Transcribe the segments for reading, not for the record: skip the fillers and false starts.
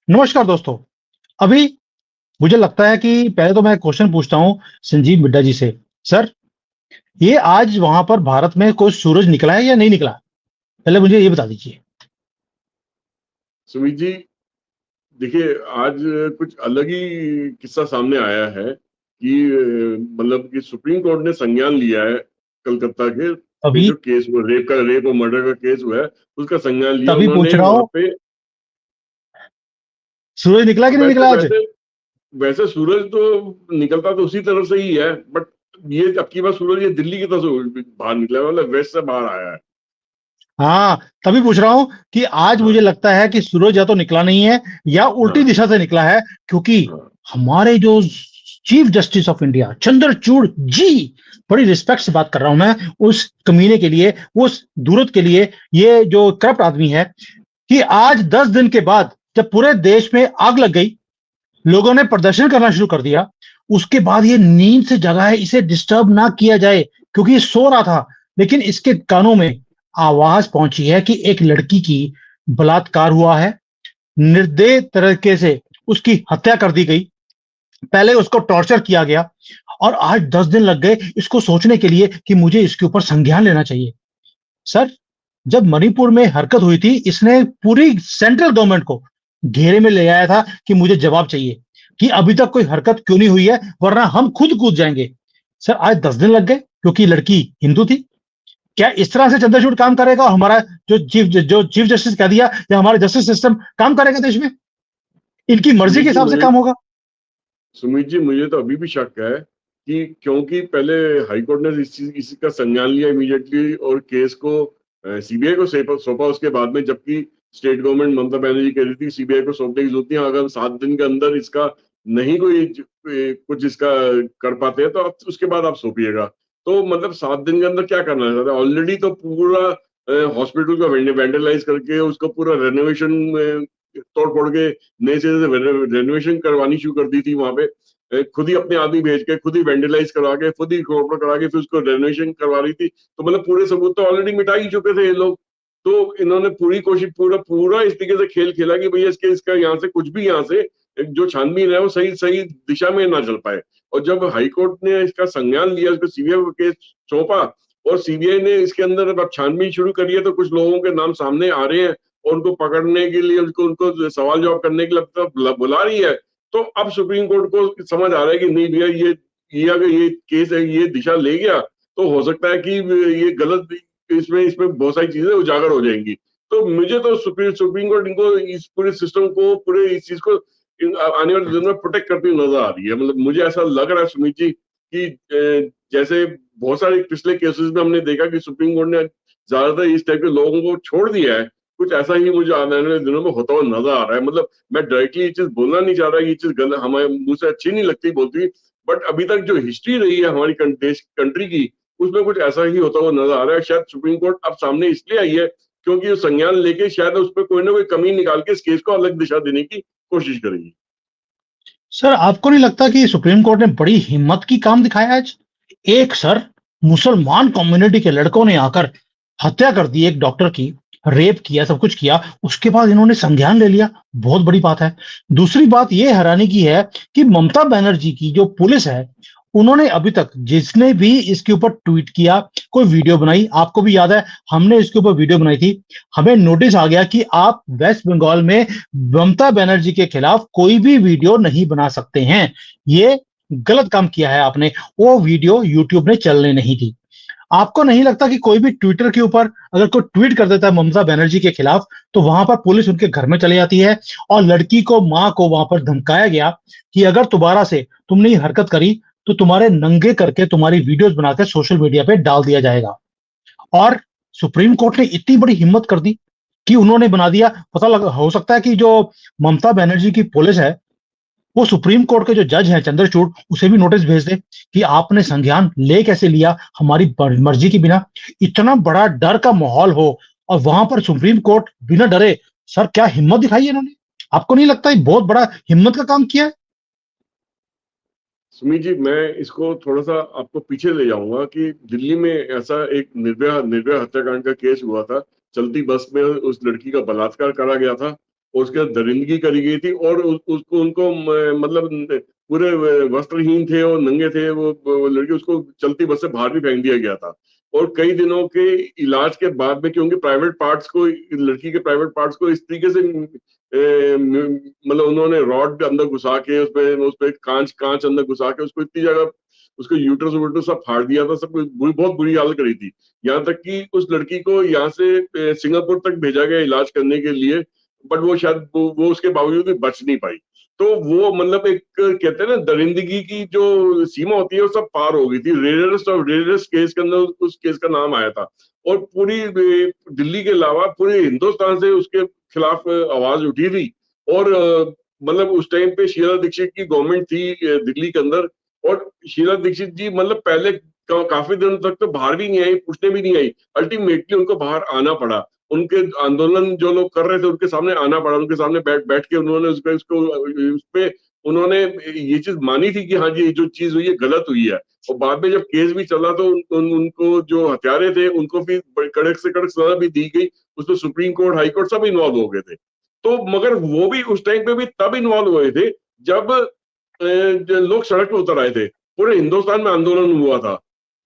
नमस्कार दोस्तों। अभी मुझे लगता है कि पहले तो मैं क्वेश्चन पूछता हूँ संजीव मिड्ढा जी से। सर, ये आज वहां पर भारत में कोई सूरज निकला है या नहीं निकला? पहले मुझे ये बता दीजिए। सुमित जी, देखिए आज कुछ अलग ही किस्सा सामने आया है कि मतलब कि सुप्रीम कोर्ट ने संज्ञान लिया है कलकत्ता के पे अभी जो केस हुआ, रेप और मर्डर का केस हुआ है, उसका संज्ञान लिया तभी पूछ उन्होंने रहा वहां हूँ, पे। सूरज निकला कि नहीं वैसे निकला आज? वैसे वैसे सूरज तो निकलता तो उसी तरफ से ही है, बट ये अब की बार सूरज ये दिल्ली की तरफ से बाहर निकला है, मतलब वेस्ट से बाहर आया है। हाँ, तभी पूछ रहा हूँ कि आज हाँ, मुझे लगता है कि सूरज या तो निकला नहीं है या उल्टी हाँ, दिशा से निकला है, क्योंकि हाँ। हमारे जो chief justice of India Chandrachud ji, बड़ी रिस्पेक्ट से बात कर रहा हूं मैं उस कमीने के लिए, उस दूरत के लिए, ये जो करप्ट आदमी है, कि आज 10 दिन के बाद जब पूरे देश में आग लग गई, लोगों ने प्रदर्शन करना शुरू कर दिया, उसके बाद ये नींद से जगा है, इसे डिस्टर्ब ना किया जाए क्योंकि ये सो रहा था। लेकिन इसके कानों में आवाज पहुंची है कि एक लड़की की बलात्कार हुआ है, निर्दय तरीके से उसकी हत्या कर दी गई, पहले उसको टॉर्चर किया गया, और आज 10 दिन लग गए इसको सोचने के लिए कि मुझे इसके ऊपर संज्ञान लेना चाहिए। सर, जब मणिपुर में हरकत हुई थी, इसने पूरी सेंट्रल गवर्नमेंट को घेरे में ले आया था कि मुझे जवाब चाहिए कि अभी तक कोई हरकत क्यों नहीं हुई है, वरना हम खुद कूद जाएंगे। सर, आज 10 दिन लग गए क्योंकि लड़की हिंदू थी। क्या इस तरह से चंद्रचूड़ काम करेगा? और हमारा जो चीफ जस्टिस कह दिया, या हमारा जस्टिस सिस्टम काम करेगा देश में? इनकी मर्जी के सुमित जी हिसाब से मुझे काम होगा? सुमित जी मुझे तो अभी भी शक है कि क्योंकि पहले हाईकोर्ट ने इसी का संज्ञान लिया इमीडिएटली और केस को सीबीआई को सौंपा उसके बाद में, जबकि स्टेट गवर्नमेंट ममता बनर्जी कह रही थी सीबीआई को सौंपने की जरूरत नहीं है, अगर 7 दिन के अंदर इसका नहीं कोई कुछ इसका कर पाते हैं तो आप उसके बाद आप सौंपिएगा। तो मतलब 7 दिन के अंदर क्या करना चाहते हैं? ऑलरेडी तो पूरा हॉस्पिटल को वेंडलाइज करके उसको पूरा रेनोवेशन तोड़ फोड़ के नए सिरे से रेनोवेशन करवानी शुरू कर दी थी वहां पे। खुद ही अपने आदमी भेज के, खुद ही वेंडलाइज करवा के, खुद ही कॉर्पोरेट करा के फिर उसको रेनोवेशन करवा रही थी। तो मतलब पूरे सबूत तो ऑलरेडी मिटा ही चुके थे ये लोग। तो इन्होंने पूरी कोशिश, पूरा पूरा इस तरीके से खेल खेला कि भैया इसका यहाँ से कुछ भी, यहाँ से जो छानबीन है वो सही सही दिशा में ना चल पाए। और जब हाईकोर्ट ने इसका संज्ञान लिया, इसको सीबीआई को केस सौंपा और सीबीआई ने इसके अंदर अब छानबीन शुरू करी है, तो कुछ लोगों के नाम सामने आ रहे हैं और उनको पकड़ने के लिए, उनको उनको सवाल जवाब करने के लिए अब तक बुला रही है। तो अब सुप्रीम कोर्ट को समझ आ रहा है कि नहीं भैया, ये अगर ये केस है, ये दिशा ले गया तो हो सकता है कि ये गलत, इसमें इसमें बहुत सारी चीजें उजागर हो जाएंगी। तो मुझे तो सुप्रीम कोर्ट इनको, इस पूरे सिस्टम को, पूरे इस चीज को आने वाले दिन में प्रोटेक्ट करती हुई नजर आ रही है। मतलब मुझे ऐसा लग रहा है सुमित जी कि जैसे बहुत सारे पिछले केसेस में हमने देखा कि सुप्रीम कोर्ट ने ज्यादातर इस टाइप के लोगों को छोड़ दिया है, कुछ ऐसा ही मुझे आने वाले दिनों में होता हुआ नजर आ रहा है। मतलब मैं डायरेक्टली ये चीज बोलना नहीं चाह रहा, ये चीज गलत, हमारे मुंह से अच्छी नहीं लगती बोलती, बट अभी तक जो हिस्ट्री रही है हमारी देश कंट्री की, उसमें कुछ ऐसा ही होता हुआ नजर आ रहा है। शायद सुप्रीम कोर्ट अब सामने इसलिए आई है क्योंकि वो संज्ञान लेके शायद उस पर कोई ना कोई कमी निकाल के इस केस को अलग दिशा देने की कोशिश करेगी। सर, आपको नहीं लगता कि सुप्रीम कोर्ट ने बड़ी हिम्मत की काम दिखाया आज? एक सर, मुसलमान कम्युनिटी के लड़कों ने आकर हत्या कर दी एक डॉक्टर की, रेप किया, सब कुछ किया, उसके बाद इन्होंने संज्ञान ले लिया। बहुत बड़ी बात है। दूसरी बात ये हैरानी की है कि ममता बनर्जी की जो पुलिस है, उन्होंने अभी तक जिसने भी इसके ऊपर ट्वीट किया, कोई वीडियो बनाई, आपको भी याद है, हमने इसके ऊपर वीडियो बनाई थी, हमें नोटिस आ गया कि आप वेस्ट बंगाल में ममता बनर्जी के खिलाफ कोई भी वीडियो नहीं बना सकते हैं। ये गलत काम किया है आपने। वो वीडियो यूट्यूब ने चलने नहीं दी। आपको नहीं लगता कि कोई भी ट्विटर के ऊपर अगर कोई ट्वीट कर देता है ममता बनर्जी के खिलाफ, तो वहां पर पुलिस उनके घर में चली जाती है, और लड़की को, मां को वहां पर धमकाया गया कि अगर दोबारा से तुमने ये हरकत करी तो तुम्हारे नंगे करके तुम्हारी वीडियोस बनाकर सोशल मीडिया पे डाल दिया जाएगा। और सुप्रीम कोर्ट ने इतनी बड़ी हिम्मत कर दी कि उन्होंने बना दिया। पता लगा, हो सकता है कि जो ममता बनर्जी की पुलिस है, वो सुप्रीम कोर्ट के जो जज हैं चंद्रचूड़, उसे भी नोटिस भेज दे कि आपने संज्ञान ले कैसे लिया हमारी मर्जी के बिना। इतना बड़ा डर का माहौल हो और वहां पर सुप्रीम कोर्ट बिना डरे, सर क्या हिम्मत दिखाई है इन्होंने? आपको नहीं लगता ये बहुत बड़ा हिम्मत का काम किया है? सुमित जी, मैं इसको थोड़ा सा आपको पीछे ले जाऊंगा कि दिल्ली में ऐसा एक निर्भया निर्भया हत्याकांड का केस हुआ था। चलती बस में उस लड़की का बलात्कार करा गया था और उसके बाद दरिंदगी करी गई थी और उसको उनको मतलब पूरे वस्त्रहीन थे और नंगे थे वो लड़की, उसको चलती बस से बाहर भी फेंक दिया गया था। और कई दिनों के इलाज के बाद में, क्योंकि प्राइवेट पार्ट्स को, लड़की के प्राइवेट पार्ट्स को इस तरीके से मतलब उन्होंने रॉड अंदर घुसा के उसपे कांच कांच अंदर घुसा के उसको इतनी जगह, उसको यूट्रस वूट्रस सब फाड़ दिया था, सब बहुत बुरी हालत करी थी। यहाँ तक कि उस लड़की को यहाँ से सिंगापुर तक भेजा गया इलाज करने के लिए, बट वो शायद वो उसके बावजूद भी बच नहीं पाई। तो वो मतलब एक कहते हैं ना, दरिंदगी की जो सीमा होती है वो सब पार हो गई थी। रेयरेस्ट ऑफ रेयरेस्ट केस के अंदर उस केस का नाम आया था और पूरी दिल्ली के अलावा पूरे हिंदुस्तान से उसके खिलाफ आवाज उठी थी। और मतलब उस टाइम पे शीला दीक्षित की गवर्नमेंट थी दिल्ली के अंदर, और शीला दीक्षित जी मतलब पहले काफी दिनों तक तो बाहर भी नहीं आई, पूछने भी नहीं आई। अल्टीमेटली उनको बाहर आना पड़ा, उनके आंदोलन जो लोग कर रहे थे उनके सामने आना पड़ा, उनके सामने बैठ बैठ के उन्होंने उसपे उन्होंने ये चीज मानी थी कि हाँ जी, ये जो चीज हुई है गलत हुई है। और बाद में जब केस भी चला तो उनको जो हत्यारे थे उनको भी कड़क से कड़क सजा भी दी गई। उसमें सुप्रीम कोर्ट, हाई कोर्ट सब इन्वॉल्व हो गए थे। तो मगर वो भी उस टाइम पे भी तब इन्वॉल्व हुए थे जब जो लोग सड़क पे उतर आए थे, पूरे हिंदुस्तान में आंदोलन हुआ था।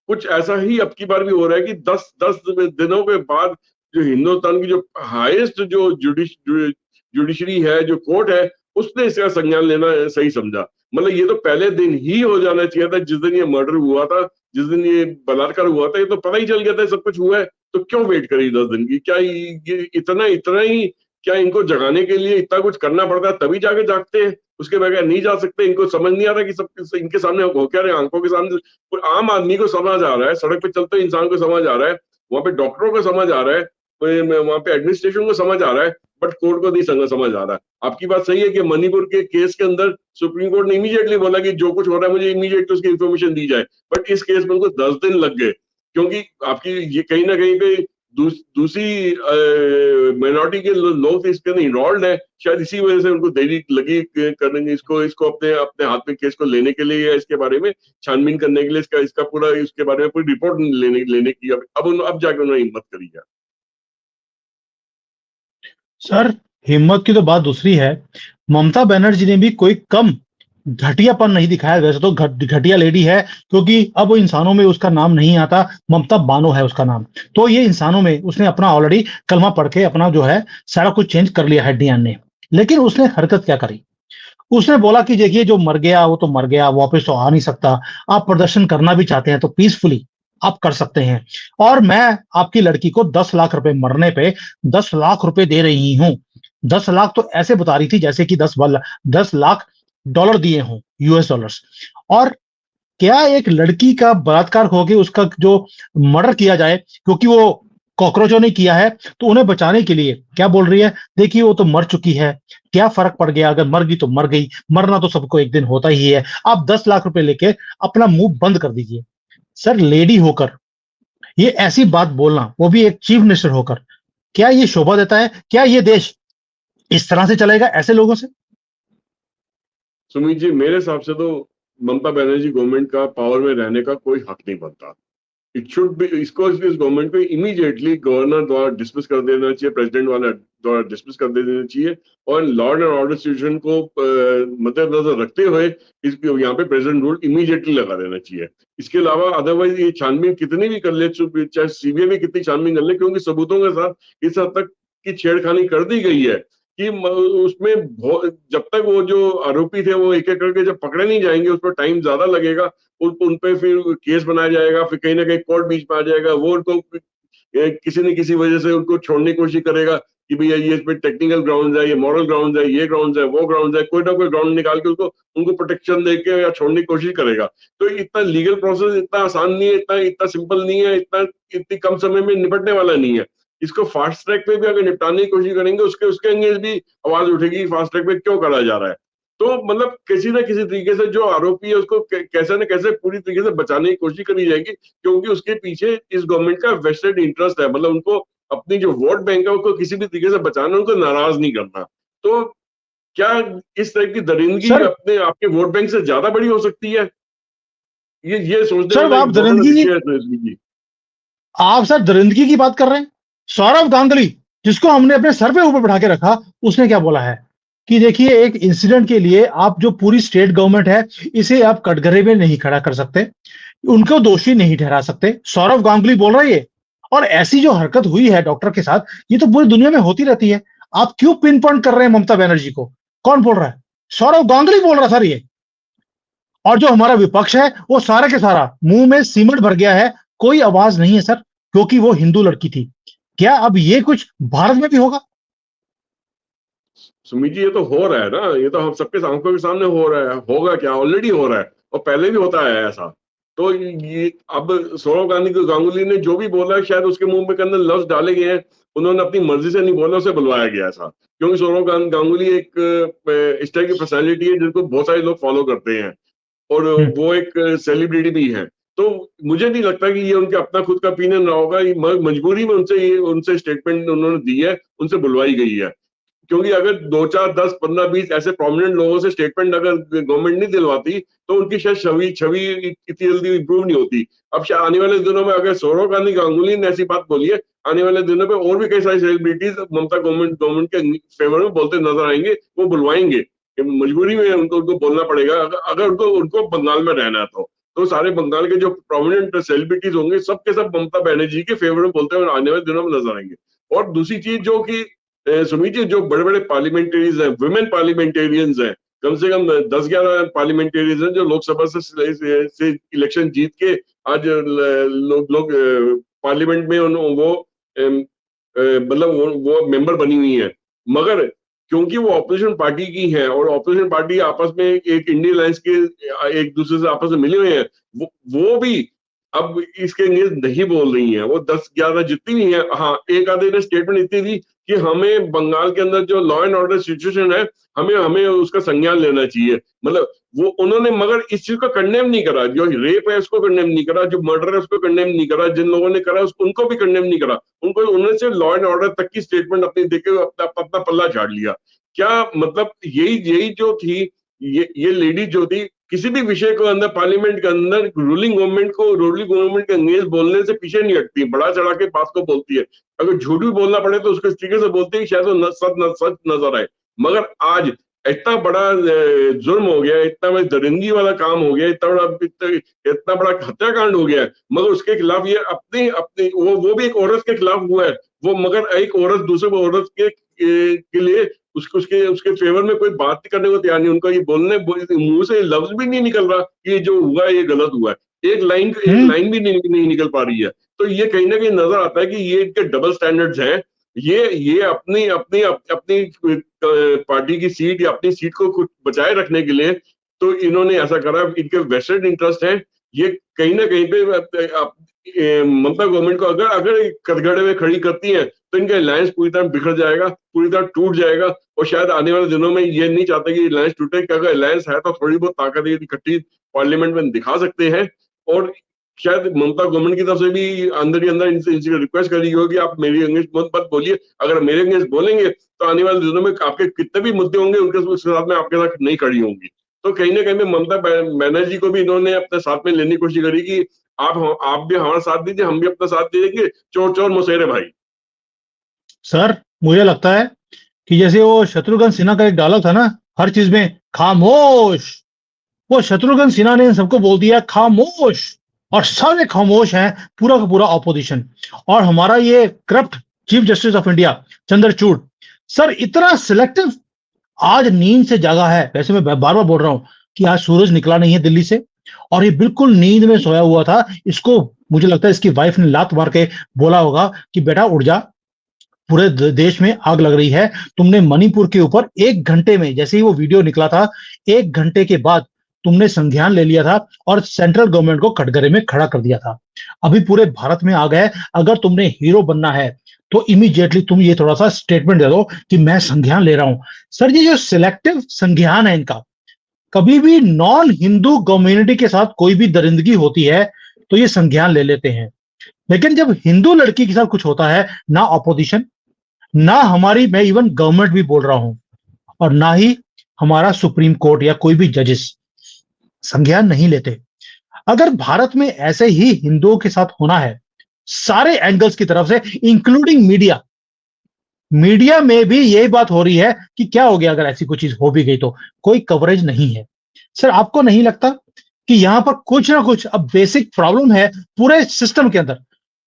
कुछ ऐसा ही अब की बार भी हो रहा है कि 10 दिनों के बाद जो हिंदुस्तान की जो हाईएस्ट जो जुडिशरी है, जो कोर्ट है, उसने इसका संज्ञान लेना सही समझा। मतलब ये तो पहले दिन ही हो जाना चाहिए था, जिस दिन ये मर्डर हुआ था, जिस दिन ये बलात्कार हुआ था, ये तो पता ही चल गया था सब कुछ हुआ है। तो क्यों वेट करी 10 दिन की? क्या ये इतना इतना ही, क्या इनको जगाने के लिए इतना कुछ करना पड़ता है तभी जाके जागते हैं? उसके बगैर नहीं जा सकते? इनको समझ नहीं आ रहा कि सब इनके सामने हो क्या रहे, आंखों के सामने आम आदमी को समझ आ रहा है, सड़क पे चलते इंसान को समझ आ रहा है, वहां पे डॉक्टरों को समझ आ रहा है, वहां पे एडमिनिस्ट्रेशन को समझ आ रहा है, बट कोर्ट को नहीं समझ आ रहा है। आपकी बात सही है कि मणिपुर के केस के अंदर सुप्रीम कोर्ट ने इमीडिएटली बोला कि जो कुछ हो रहा है मुझे इमीडिएट उसकी इन्फॉर्मेशन दी जाए, बट इस केस में उनको 10 दिन लग गए, क्योंकि आपकी ये कहीं ना कहीं पे दूसरी माइनॉरिटी के लोग इसके अंदर इन्वॉल्व है, शायद इसी वजह से उनको देरी लगी करने, इसको अपने अपने हाथ में केस को लेने के लिए, या इसके बारे में छानबीन करने के लिए, इसका पूरा इसके बारे में पूरी रिपोर्ट लेने की अब जाके उन्होंने हिम्मत करी है। सर, हिम्मत की तो बात दूसरी है। ममता बनर्जी ने भी कोई कम घटियापन नहीं दिखाया। वैसे तो घटिया लेडी है, क्योंकि अब वो इंसानों में उसका नाम नहीं आता, ममता बानो है उसका नाम। तो ये इंसानों में उसने अपना ऑलरेडी कलमा पढ़ के अपना जो है सारा कुछ चेंज कर लिया है डीएनए। लेकिन उसने हरकत क्या करी? उसने बोला कि देखिए, जो मर गया वो तो मर गया, वापस तो आ नहीं सकता। आप प्रदर्शन करना भी चाहते हैं तो पीसफुली आप कर सकते हैं, और मैं आपकी लड़की को 10 लाख रुपए मरने पे 10 लाख रुपए दे रही हूं। 10 लाख तो ऐसे बता रही थी जैसे कि 10 लाख डॉलर दिए हों, यूएस डॉलर्स। और क्या एक लड़की का बलात्कार हो के उसका जो मर्डर किया जाए, क्योंकि वो कॉकरोचों ने किया है, तो उन्हें बचाने के लिए क्या बोल रही है? देखिए, वो तो मर चुकी है, क्या फर्क पड़ गया, अगर मर गई तो मर गई, मरना तो सबको एक दिन होता ही है। आप 10 लाख रुपए लेके अपना मुंह बंद कर दीजिए। सर, लेडी होकर ये ऐसी बात बोलना, वो भी एक चीफ मिनिस्टर होकर, क्या ये शोभा देता है? क्या ये देश इस तरह से चलेगा ऐसे लोगों से? सुमित जी, मेरे हिसाब से तो ममता बनर्जी गवर्नमेंट का पावर में रहने का कोई हक नहीं बनता। इट शुड बी, इसको इस गवर्नमेंट को इमीडिएटली गवर्नर द्वारा डिसमिस कर देना चाहिए, प्रेसिडेंट वाले द्वारा डिसमिस कर देना चाहिए, और लॉ एंड ऑर्डर सिचुएशन को मद्देनजर रखते हुए इस यहाँ पे प्रेसिडेंट रूल इमीडिएटली लगा देना चाहिए। इसके अलावा अदरवाइज ये छानबीन कितनी भी कर ले, चाहे सीबीआई भी कितनी छानबीन कर ले, क्योंकि सबूतों के साथ इस हद तक की छेड़खानी कर दी गई है कि उसमें जब तक वो जो आरोपी थे वो एक एक करके जब पकड़े नहीं जाएंगे, उस पर टाइम ज्यादा लगेगा, उन पे फिर केस बनाया जाएगा, फिर कहीं ना कहीं कोर्ट बीच में आ जाएगा, वो उनको किसी न किसी वजह से उनको छोड़ने की कोशिश करेगा कि भैया ये इस पे टेक्निकल ग्राउंड है, ये मॉरल ग्राउंड है, ये ग्राउंड है, वो ग्राउंड है, कोई ना कोई ग्राउंड निकाल के उनको प्रोटेक्शन दे के या छोड़ने की कोशिश करेगा। तो इतना लीगल प्रोसेस इतना आसान नहीं है, इतना सिंपल नहीं है, इतनी कम समय में निपटने वाला नहीं है। इसको फास्ट ट्रैक पे भी अगर निपटाने की कोशिश करेंगे, उसके अंगेज भी आवाज उठेगी, फास्ट ट्रैक पे क्यों करा जा रहा है। तो मतलब किसी ना किसी तरीके से जो आरोपी है उसको कैसे न कैसे पूरी तरीके से बचाने की कोशिश करी जाएगी, क्योंकि उसके पीछे इस गवर्नमेंट का वेस्टेड इंटरेस्ट है। मतलब उनको अपनी जो वोट बैंक है उसको किसी भी तरीके से बचाना, उनको नाराज नहीं करना। तो क्या इस टाइप की दरिंदगी सर अपने आपके वोट बैंक से ज्यादा बड़ी हो सकती है? ये सोचने सर वाला एक आप बहुत बड़ा दरिंदगी विषय की है। जी। आप सर दरिंदगी की बात कर रहे हैं। सौरव गांगुली जिसको हमने अपने सर पे ऊपर बैठा के रखा, उसने क्या बोला है कि देखिए एक इंसिडेंट के लिए आप जो पूरी स्टेट गवर्नमेंट है, इसे आप कटघरे में नहीं खड़ा कर सकते, उनको दोषी नहीं ठहरा सकते। सौरव गांगुली बोल रहा है ये। और ऐसी जो हरकत हुई है डॉक्टर के साथ, ये तो पूरी दुनिया में होती रहती है। आप क्यों पिन पॉइंट कर रहे हैं ममता बनर्जी को? कौन बोल रहा है? सौरव गांगुली बोल रहा सर ये। और जो हमारा विपक्ष है वो सारा के सारा मुंह में सीमेंट भर गया है, कोई आवाज नहीं है सर, क्योंकि वो हिंदू लड़की थी। क्या अब ये कुछ भारत में भी होगा? सुमित जी, ये तो हो रहा है ना, ये तो हम सबके आंखों के सामने हो रहा है। होगा क्या, ऑलरेडी हो रहा है और पहले भी होता है ऐसा। तो ये अब सौरव गांधी को गांगुली ने जो भी बोला है, शायद उसके मुंह में के अंदर लफ्ज डाले गए हैं, उन्होंने अपनी मर्जी से नहीं बोला, उसे बुलवाया गया ऐसा। क्योंकि सौरव गांगुली एक इस तरह की पर्सनैलिटी है जिनको बहुत सारे लोग फॉलो करते हैं और हम्म, वो एक सेलिब्रिटी भी है। तो मुझे नहीं लगता कि ये उनके अपना खुद का ओपिनियन रहा होगा, ये मजबूरी में उनसे स्टेटमेंट उन्होंने दी है, उनसे बुलवाई गई है। क्योंकि अगर 2 4 10 15 20 ऐसे प्रोमिनेंट लोगों से स्टेटमेंट अगर गवर्नमेंट नहीं दिलवाती, तो उनकी शायद छवि छवि इतनी जल्दी इंप्रूव नहीं होती। अब शायद आने वाले दिनों में अगर सौरव गांधी गांगुली ने ऐसी बात बोली है, आने वाले दिनों में और भी कई सारी सेलिब्रिटीज ममता गवर्नमेंट के फेवर में बोलते नजर आएंगे, वो बुलवाएंगे। मजबूरी में उनको उनको बोलना पड़ेगा, अगर उनको उनको बंगाल में रहना है तो सारे बंगाल के जो प्रोमिनेंट सेलिब्रिटीज होंगे, सबके सब ममता बनर्जी के फेवर में बोलते हुए आने वाले दिनों में नजर आएंगे। और दूसरी चीज जो कि सुमित जी, जो बड़े बड़े पार्लियामेंटेरियंस हैं, वुमेन पार्लियामेंटेरियंस हैं, कम से कम 10 11 पार्लियामेंटेरियंस हैं जो लोकसभा से इलेक्शन जीत के आज लोग पार्लियामेंट में वो मतलब वो मेंबर बनी हुई है। मगर क्योंकि वो ऑपोजिशन पार्टी की है और ऑपोजिशन पार्टी आपस में एक इंडियन अलायंस के एक दूसरे से आपस में मिले हुए हैं, वो भी अब इसके अगेंस्ट नहीं बोल रही हैं। वो 10 11 जितनी भी हैं, हाँ एक आधे ने स्टेटमेंट इतनी दी कि हमें बंगाल के अंदर जो लॉ एंड ऑर्डर सिचुएशन है, हमें हमें उसका संज्ञान लेना चाहिए। मतलब वो उन्होंने मगर इस चीज को कंडेम नहीं करा, जो रेप है उसको कंडेम नहीं करा, जो मर्डर है उसको कंडेम नहीं करा, जिन लोगों ने करा उनको भी कंडेम नहीं करा। उन्होंने सिर्फ लॉ एंड ऑर्डर तक की स्टेटमेंट अपनी देके अपना पल्ला झाड़ लिया। क्या मतलब यही यही जो थी, ये लेडी जो थी, किसी भी विषय को अंदर पार्लियामेंट के अंदर रूलिंग गवर्नमेंट के अंगेंस्ट बोलने से पीछे नहीं हटती, बड़ा चढ़ा के बात को बोलती है। अगर झूठ भी बोलना पड़े तो उसको इस तरीके से बोलते हैं शायद वो सच नजर आए। मगर आज इतना बड़ा जुर्म हो गया, इतना बड़ा दरिंदगी वाला काम हो गया, इतना बड़ा हत्याकांड हो गया है, मगर उसके खिलाफ ये अपनी अपनी वो भी एक औरत के खिलाफ हुआ है। वो मगर एक औरत दूसरे औरत के लिए उसके उसके फेवर में कोई बात नहीं करने को तैयार नहीं। उनका ये मुंह से लफ्ज भी नहीं निकल रहा कि ये जो हुआ है ये गलत हुआ है। एक हम्म, लाइन भी नहीं निकल पा रही है। तो ये कहीं ना कहीं नजर आता है कि ये इनके डबल स्टैंडर्ड्स हैं। ये अपनी अपनी अपनी पार्टी की सीट या अपनी सीट को कुछ बचाए रखने के लिए तो इन्होंने ऐसा करा, इनके वेस्टेड इंटरेस्ट है। ये कहीं ना कहीं पे ममता गवर्नमेंट को अगर अगर कटघरे में खड़ी करती है तो इनका अलायंस पूरी तरह बिखर जाएगा, पूरी तरह टूट जाएगा। और शायद आने वाले दिनों में ये नहीं चाहते कि अलायंस टूटे, कि अगर अलायंस है तो थोड़ी बहुत ताकत इकट्ठी पार्लियामेंट में दिखा सकते हैं। और शायद ममता गवर्नमेंट की तरफ से भी अंदर ही अंदर इनसे रिक्वेस्ट करी होगी, आप मेरी अगेंस्ट मत बोलिए। अगर मेरे अगेंस्ट बोलेंगे तो आने वाले दिनों में आपके कितने भी मुद्दे होंगे उनके साथ में आपके साथ नहीं खड़ी होंगी। तो कहीं ना कहीं ममता बनर्जी को भी इन्होंने अपने साथ में लेने की कोशिश करी कि आप भी हमारा साथ दीजिए, हम भी अपना साथ दे देंगे, चोर चोर मुसेरे भाई। सर मुझे लगता है कि जैसे वो शत्रुघ्न सिन्हा का एक डायलॉग था ना, हर चीज में खामोश, वो शत्रुघ्न सिन्हा ने इन सबको बोल दिया खामोश। और सारे खामोश हैं, पूरा का पूरा ऑपोजिशन। और हमारा ये corrupt chief justice of India Chandrachud sir इतना सिलेक्टिव आज नींद से जागा है। वैसे मैं बार बार बोल रहा हूं कि आज सूरज निकला नहीं है दिल्ली से, और ये बिल्कुल नींद में सोया हुआ था। इसको मुझे लगता है इसकी वाइफ ने लात मार के बोला होगा कि बेटा उठ जा, पूरे देश में आग लग रही है। तुमने मणिपुर के ऊपर 1 घंटे में, जैसे ही वो वीडियो निकला था, 1 घंटे के बाद तुमने संज्ञान ले लिया था और सेंट्रल गवर्नमेंट को कटघरे में खड़ा कर दिया था। अभी पूरे भारत में आ गए। अगर तुमने हीरो बनना है तो इमीडिएटली तुम ये थोड़ा सा स्टेटमेंट दे दो कि मैं संज्ञान ले रहा हूं। सर ये जो सिलेक्टिव संज्ञान है इनका, कभी भी नॉन हिंदू कम्युनिटी के साथ कोई भी दरिंदगी होती है तो ये संज्ञान ले लेते हैं, लेकिन जब हिंदू लड़की के साथ कुछ होता है, ना ऑपोजिशन, ना हमारी, मैं इवन गवर्नमेंट भी बोल रहा हूं, और ना ही हमारा सुप्रीम कोर्ट या कोई भी जजेस संज्ञान नहीं लेते। अगर भारत में ऐसे ही हिंदुओं के साथ होना है सारे एंगल्स की तरफ से, इंक्लूडिंग मीडिया, मीडिया में भी यही बात हो रही है कि क्या हो गया अगर ऐसी कोई चीज हो भी गई तो कोई कवरेज नहीं है। सर आपको नहीं लगता कि यहां पर कुछ ना कुछ अब बेसिक प्रॉब्लम है पूरे सिस्टम के अंदर,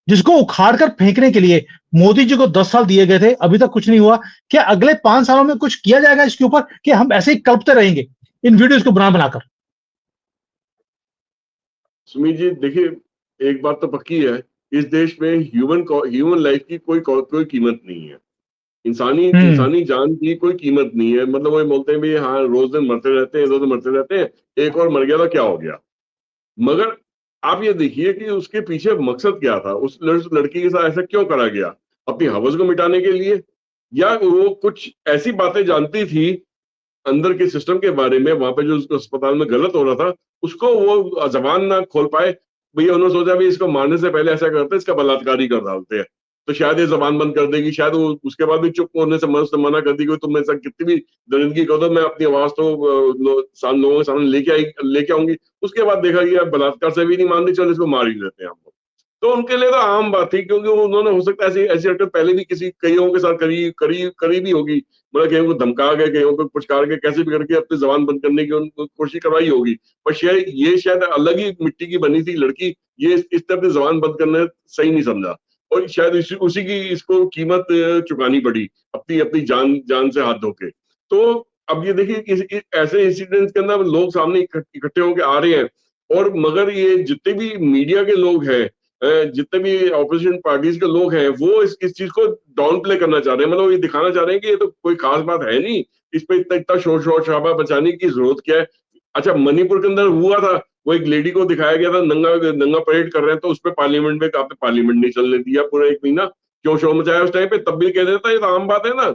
जिसको उखाड़ कर फेंकने के लिए मोदी जी को 10 साल दिए गए थे, अभी तक कुछ नहीं हुआ। क्या अगले 5 सालों में कुछ किया जाएगा इसके ऊपर, कि हम ऐसे ही कल्पते रहेंगे इन वीडियोस को बना बनाकर? सुमित जी देखिए, एक बात तो पक्की है, इस देश में ह्यूमन लाइफ की कोई कीमत नहीं है। इंसानी हम्म। इंसानी जान की कोई कीमत नहीं है। मतलब वो बोलते हैं भी हाँ, रोज दिन मरते रहते हैं, रोज दिन मरते रहते हैं, एक और मर गया तो क्या हो गया। मगर आप ये देखिए कि उसके पीछे मकसद क्या था, उस लड़की के साथ ऐसा क्यों करा गया? अपनी हवस को मिटाने के लिए, या वो कुछ ऐसी बातें जानती थी अंदर के सिस्टम के बारे में, वहां पे जो उसको अस्पताल में गलत हो रहा था, उसको वो जबान ना खोल पाए। भैया उन्होंने सोचा भी इसको मारने से पहले ऐसा करते हैं, इसका बलात्कार ही कर डालते हैं, तो शायद ये जबान बंद कर देगी। शायद वो उसके बाद भी चुप होने से मना कर दी कि तुम ऐसा कितनी भी दरिंदगी कर दो, मैं अपनी आवाज तो लोगों के सामने लेके आऊंगी। उसके बाद देखा कि यार बलात्कार से भी नहीं मान रही, चलो इसको मार ही देते हैं हम लोग। तो उनके लिए तो आम बात थी, क्योंकि उन्होंने हो सकता है ऐसी ऐसी हरकत पहले भी किसी कईयों के साथ करी भी होगी। मतलब कईयों को धमका के, कईयों को पुचकार के, कैसे भी करके अपनी जबान बंद करने की उनको कोशिश करवाई होगी। पर शायद अलग ही मिट्टी की बनी थी लड़की, ये इस तरह से जबान बंद करना सही नहीं समझा, और शायद उसी की इसको कीमत चुकानी पड़ी, अपनी अपनी जान जान से हाथ धो के। तो अब ये देखिए ऐसे इंसिडेंट्स के अंदर लोग सामने इकट्ठे होकर आ रहे हैं, और मगर ये जितने भी मीडिया के लोग हैं, जितने भी ऑपोजिशन पार्टीज के लोग हैं, वो इस चीज को डाउन प्ले करना चाह रहे हैं। मतलब ये दिखाना चाह रहे हैं कि ये तो कोई खास बात है नहीं, इस पे इतना इतना शोर शराबा बचाने की जरूरत क्या है। अच्छा, मणिपुर के अंदर हुआ था, वो एक लेडी को दिखाया गया था नंगा नंगा परेड कर रहे हैं, तो उस पर पार्लियामेंट में आपने पार्लियामेंट नहीं चलने दिया पूरा 1 महीना, क्यों शोर मचाया उस टाइम पे? तब भी कह देता ये तो आम बात है ना,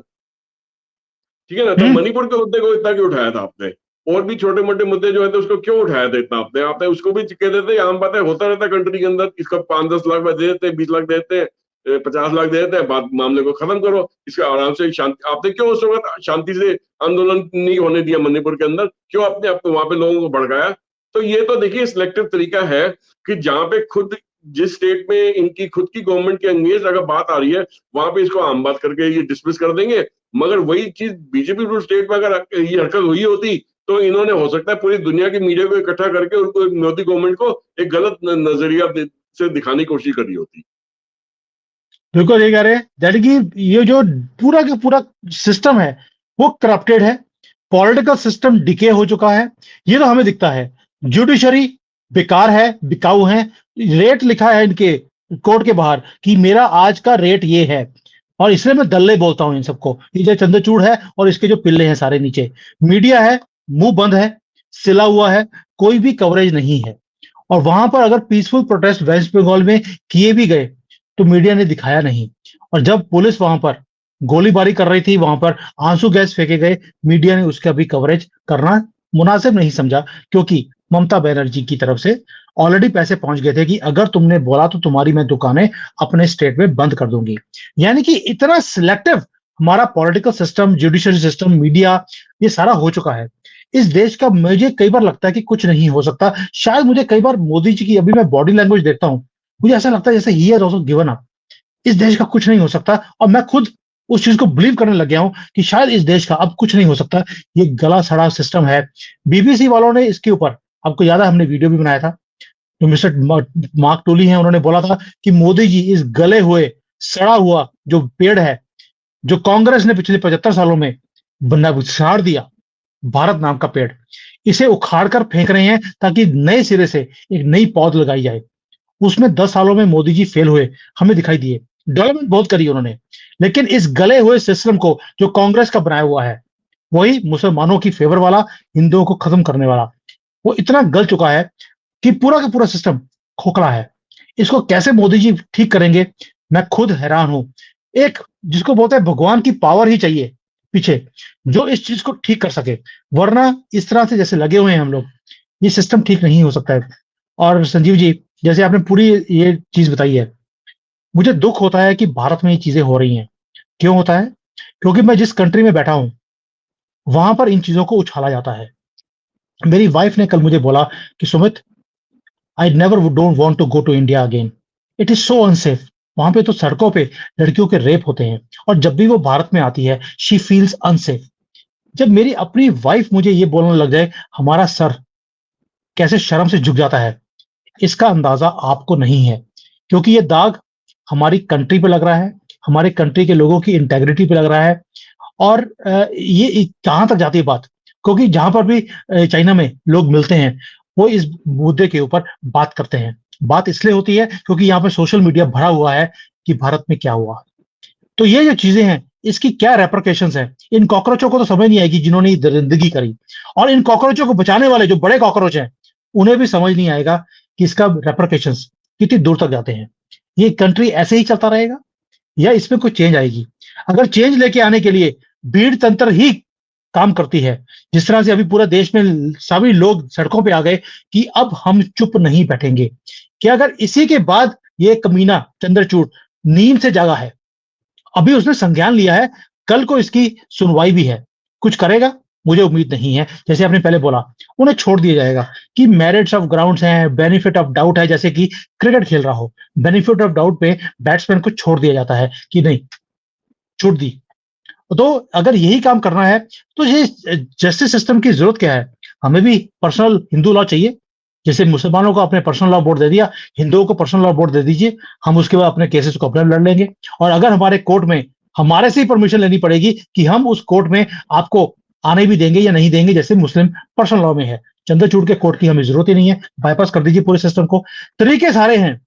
ठीक है ना। तो हम्म। मणिपुर के मुद्दे को इतना क्यों उठाया था आपने? और भी छोटे मोटे मुद्दे जो है तो उसको क्यों उठाया था इतना आपने? आपने उसको भी कह देते आम बात है, होता रहता है कंट्री के अंदर, इसका 5-10 लाख दे देते हैं, 20 लाख दे देते हैं, 50 लाख दे देते हैं, बात मामले को खत्म करो, इसका आराम से शांति। आपने क्यों उस वक्त शांति से आंदोलन नहीं होने दिया मणिपुर के अंदर? क्यों अपने आप वहां पे लोगों को भड़काया? तो ये तो देखिए सिलेक्टिव तरीका है, कि जहां पे खुद जिस स्टेट में इनकी खुद की गवर्नमेंट के अंगेज अगर बात आ रही है, वहां पे इसको आम बात करके ये डिसमिस कर देंगे। मगर वही चीज बीजेपी रूल स्टेट में अगर ये हरकत हुई होती, तो इन्होंने हो सकता है पूरी दुनिया की मीडिया को इकट्ठा करके उनको मोदी गवर्नमेंट को एक गलत नजरिया से दिखाने की कोशिश करी होती। बिल्कुल यही कह रहे हैं, दैट कि ये जो पूरा का पूरा सिस्टम है वो करप्टेड है, पॉलिटिकल सिस्टम डिके हो चुका है, ये तो हमें दिखता है। जुडिशरी बेकार है, बिकाऊ है। रेट लिखा है इनके कोर्ट के बाहर कि मेरा आज का रेट ये है, और इसलिए मैं दल्ले बोलता हूं इन सबको। ये जो चंद्रचूड़ है और इसके जो पिल्ले हैं सारे नीचे, मीडिया है मुंह बंद है, सिला हुआ है, कोई भी कवरेज नहीं है। और वहां पर अगर पीसफुल प्रोटेस्ट वेस्ट बंगाल में किए भी गए तो मीडिया ने दिखाया नहीं। और जब पुलिस वहां पर गोलीबारी कर रही थी, वहां पर आंसू गैस फेंके गए, मीडिया ने उसका भी कवरेज करना मुनासिब नहीं समझा, क्योंकि ममता बनर्जी की तरफ से ऑलरेडी पैसे पहुंच गए थे कि अगर तुमने बोला तो तुम्हारी मैं दुकानें अपने स्टेट में बंद कर दूंगी। यानी कि इतना सिलेक्टिव हमारा political system, judiciary system, media, ये सारा हो चुका है इस देश का। मुझे कई बार लगता है कि कुछ नहीं हो सकता। शायद मुझे कई बार मोदी जी की अभी मैं बॉडी लैंग्वेज देखता हूं, मुझे ऐसा लगता है जैसे he has also given up. इस देश का कुछ नहीं हो सकता, और मैं खुद उस चीज को बिलीव करने लग गया हूं कि शायद इस देश का अब कुछ नहीं हो सकता। ये गला सड़ा सिस्टम है। बीबीसी वालों ने इसके ऊपर, आपको याद है हमने वीडियो भी बनाया था, जो मिस्टर मार्क टोली हैं, उन्होंने बोला था कि मोदी जी इस गले हुए सड़ा हुआ जो पेड़ है, जो कांग्रेस ने पिछले 75 सालों में साड़ दिया, भारत नाम का पेड़, इसे उखाड़ कर फेंक रहे हैं ताकि नए सिरे से एक नई पौध लगाई जाए। उसमें 10 सालों में मोदी जी फेल हुए, हमें दिखाई दिए। डेवलपमेंट बहुत करी उन्होंने, लेकिन इस गले हुए सिस्टम को जो कांग्रेस का बनाया हुआ है, वही मुसलमानों की फेवर वाला, हिंदुओं को खत्म करने वाला, वो इतना गल चुका है कि पूरा का पूरा सिस्टम खोखला है। इसको कैसे मोदी जी ठीक करेंगे, मैं खुद हैरान हूं। एक जिसको बोलते हैं भगवान की पावर ही चाहिए पीछे, जो इस चीज को ठीक कर सके, वरना इस तरह से जैसे लगे हुए हैं हम लोग, ये सिस्टम ठीक नहीं हो सकता है। और संजीव जी, जैसे आपने पूरी ये चीज बताई है, मुझे दुख होता है कि भारत में ये चीजें हो रही हैं। क्यों होता है? क्योंकि मैं जिस कंट्री में बैठा हूं, वहां पर इन चीजों को उछाला जाता है। मेरी वाइफ ने कल मुझे बोला कि Sumit, I never don't want to go to India again, it is so unsafe. वहां पे तो सड़कों पे लड़कियों के रेप होते हैं, और जब भी वो भारत में आती है शी फील्स अनसेफ। जब मेरी अपनी वाइफ मुझे ये बोलने लग जाए, हमारा सर कैसे शर्म से झुक जाता है, इसका अंदाजा आपको नहीं है। क्योंकि ये दाग हमारी कंट्री पे लग रहा है, हमारे कंट्री के लोगों की इंटेग्रिटी पे लग रहा है। और ये कहाँ तक जाती है बात, क्योंकि जहां पर भी चाइना में लोग मिलते हैं, वो इस मुद्दे के ऊपर बात करते हैं। बात इसलिए होती है क्योंकि यहाँ पे सोशल मीडिया भरा हुआ है कि भारत में क्या हुआ। तो ये जो चीजें हैं, इसकी क्या रेपरकेशंस है, इन कॉकरोचों को तो समझ नहीं आएगी जिन्होंने ये दरिंदगी करी। और इन कॉकरोचों को बचाने वाले जो बड़े कॉकरोच हैं, उन्हें भी समझ नहीं आएगा कि इसका रेपरकेशंस कितनी दूर तक जाते हैं। ये कंट्री ऐसे ही चलता रहेगा या इसमें कोई चेंज आएगी? अगर चेंज लेके आने के लिए भीड़ तंत्र ही काम करती है, जिस तरह से अभी पूरा देश में सभी लोग सड़कों पे आ गए कि अब हम चुप नहीं बैठेंगे, कि अगर इसी के बाद ये कमीना चंद्रचूड़ नींद से जागा है, अभी उसने संज्ञान लिया है, कल को इसकी सुनवाई भी है, कुछ करेगा? मुझे उम्मीद नहीं है। जैसे आपने पहले बोला, उन्हें छोड़ दिया जाएगा कि मेरिट्स ऑफ ग्राउंड्स हैं, बेनिफिट ऑफ डाउट है, जैसे कि क्रिकेट खेल रहा हो, बेनिफिट ऑफ डाउट पे बैट्समैन को छोड़ दिया जाता है कि नहीं, छूट दी। तो अगर यही काम करना है तो ये जस्टिस सिस्टम की जरूरत क्या है? हमें भी पर्सनल हिंदू लॉ चाहिए। जैसे मुसलमानों को अपने पर्सनल लॉ बोर्ड दे दिया, हिंदुओं को पर्सनल लॉ बोर्ड दे दीजिए, हम उसके बाद अपने केसेस को अपने लड़ लेंगे। और अगर हमारे कोर्ट में हमारे से ही परमिशन लेनी पड़ेगी कि हम उस कोर्ट में आपको आने भी देंगे या नहीं देंगे, जैसे मुस्लिम पर्सनल लॉ में है। चंद्रचूड़ के कोर्ट की हमें जरूरत ही नहीं है, बाईपास कर दीजिए पूरे सिस्टम को। तरीके सारे हैं,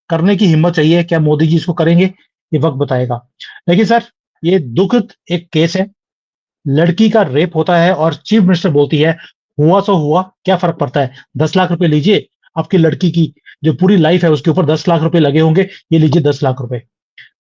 करने की हिम्मत चाहिए। क्या मोदी जी इसको करेंगे? ये वक्त बताएगा। लेकिन सर, ये दुखद एक केस है, लड़की का रेप होता है और चीफ मिनिस्टर बोलती है हुआ सो हुआ, क्या फर्क पड़ता है, 10 लाख रुपए लीजिए, आपकी लड़की की जो पूरी लाइफ है उसके ऊपर 10 लाख रुपए लगे होंगे, ये लीजिए 10 लाख रुपए।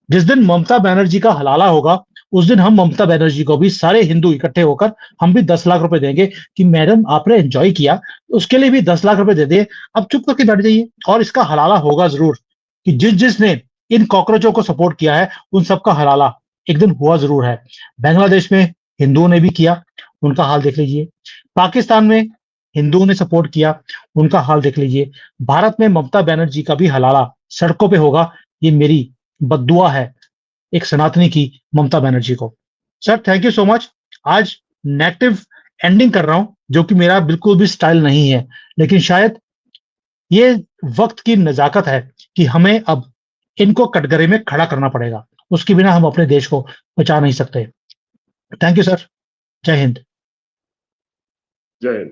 जिस दिन ममता बनर्जी का हलाला होगा, उस दिन हम ममता बनर्जी को भी, सारे हिंदू इकट्ठे होकर, हम भी 10 लाख रुपए देंगे कि मैडम आपने एंजॉय किया, उसके लिए भी 10 लाख रुपए दे दिए, अब चुप करके बैठ जाइए। और इसका हलाला होगा जरूर, कि जिसने इन कॉकरोचों को सपोर्ट किया है उन सबका हलाला एक दिन हुआ जरूर है। बांग्लादेश में हिंदुओं ने भी किया, उनका हाल देख लीजिए। पाकिस्तान में हिंदुओं ने सपोर्ट किया, उनका हाल देख लीजिए। भारत में ममता बनर्जी का भी हलाला सड़कों पे होगा, ये मेरी बद्दुआ है एक सनातनी की ममता बनर्जी को। Sir thank you so much. आज नेगेटिव एंडिंग कर रहा हूं, जो कि मेरा बिल्कुल भी स्टाइल नहीं है, लेकिन शायद ये वक्त की नजाकत है कि हमें अब इनको कटघरे में खड़ा करना पड़ेगा। उसके बिना हम अपने देश को बचा नहीं सकते। Thank you sir. जय हिंद। जय हिंद।